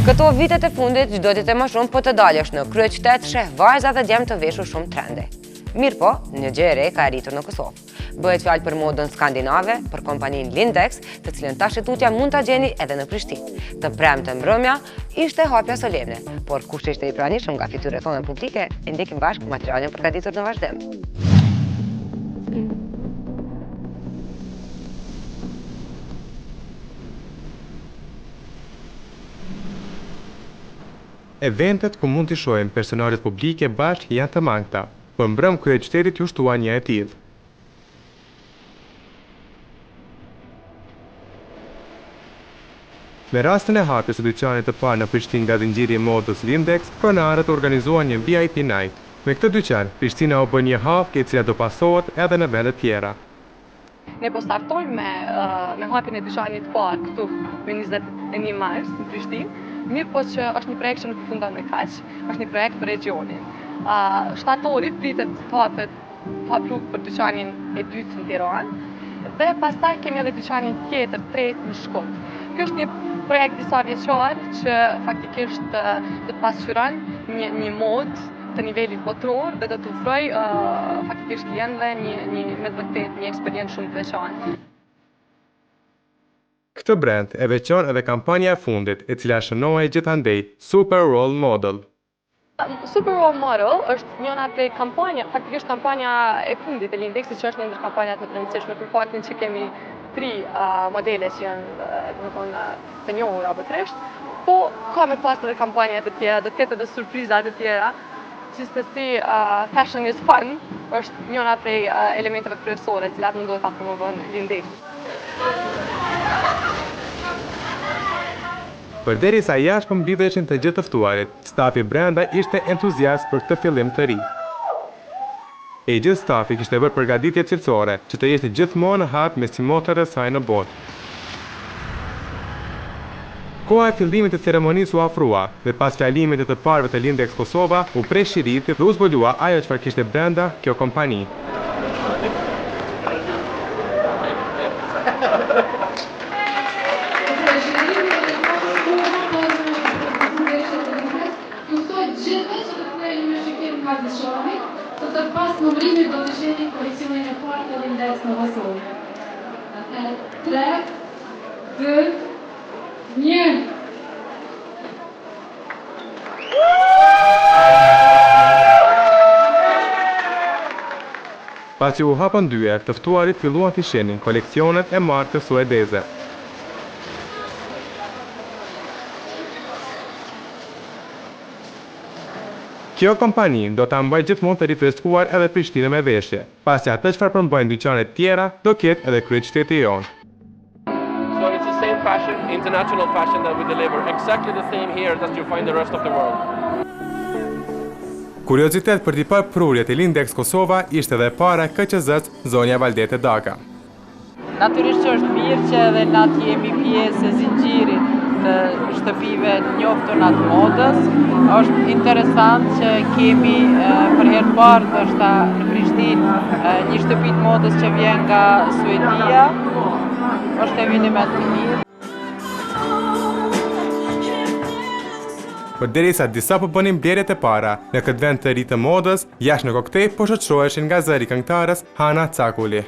Këto vitet e fundit, çdo ditë më shumë po të dalësh në kryeqytet sheh vajza dhe djem të veshur shumë trende. Mirë po, një gjë e re ka arritur në Kosovë. Bëhet fjalë për modën skandinave, për kompaninë Lindex, të cilën tash e tutja mund ta gjeni edhe në Prishtinë. Të premten mbrëmja ishte hapja solemne, por kush ishte i pranishëm nga fytyrët tona publike, e ndjekim bashkë materialin përgatitur në vazhdim. Eventet ku mund të shohim personazhet publike bashkë janë të mangëta, por mbrëm kryeqytetit ju shtua një e tillë. Me rastin e hapjes së dyqanit të parë në Prishtinë nga zinxhiri i modës Lindex, pronarët organizuan një VIP night. Me këtë dyqan, Prishtina u bën një hapje e cila do pasohet edhe në vende tjera. Ne po startojmë me hapjen e dyqanit të parë këtu me 21 mars në Prishtinë. Mirë po që është një projekt që nuk përfundon me kaq, është një projekt për regionin. Shtatori pritet të hap rrugë për dyqanin e dytë në Tiranë, dhe pastaj kemi edhe dyqanin tjetër, tretë në Shkodër. Ky është një projekt disa vjeçar që faktikisht do të pasqyron një modë të nivelit botror dhe do të ofrojë faktikisht klientëve me vërtet një eksperiencë shumë të veçantë. Këtë brand e veçon edhe kampanja e fundit, e cila shënohej gjithandej Super Role Model. Super Role Model është njëra prej faktikisht kampanja e fundit e Lindexit, që është një ndër kampanjat më të rëndësishme për faktin që kemi 3 modele që janë të njohura botërisht, po ka me pas edhe kampanja të tjera, do të ketë edhe surpriza të tjera. Gjithsesi, fashion is fun është njëra prej elementeve kryesore, cilat mundohet ta promovon Lindexi. Përderisa jashtë mblidheshin të gjithë të ftuarit, stafi brenda ishte entuziast për këtë fillim të ri. E gjithë stafi kishte bërë përgatitje cilësore që të jeshte gjithmonë në hap me simotrat e saj në botë. Koha e fillimit të ceremonisë u afrua dhe pas fjalimit të parëve të Lindex Kosova u presh shiriti dhe u zbulua ajo çfarë kishte brenda kjo kompani. Të pas numërimit do të gjeni koleksionin e parë të Lindex në Kosovë. 3, 2, 1. Pasi u hapën dyert, të ftuarit filluan të shenin koleksionet e markës suedeze. Kjo kompani do ta mbajë gjithmonë të rifreskuar edhe Prishtinën me veshje, pasi atë çfarë përmbajnë dyqanet tjera do ketë edhe kryeqyteti jonë. So it's the same fashion, international fashion that we deliver, exactly the same here that you find the rest of the world. Kuriozitet për t'i parë prurjet e Lindex Kosova ishte edhe para KQZ zonja Valdete Daka. Natyrisht që është mirë që edhe na jemi pjesë e zinxhirit të shtëpive njoftuna të modës. Është interesant që kemi për herë të parë ndoshta në Prishtinë një shtëpi të modës që vjen nga Suedia. Është eveniment i mirë. Përderisa disa po bënin blerjet e para në këtë vend të ri të modës, jashtë në koktej po shoqëroheshin nga zëri këngëtarës Hana Cakuli.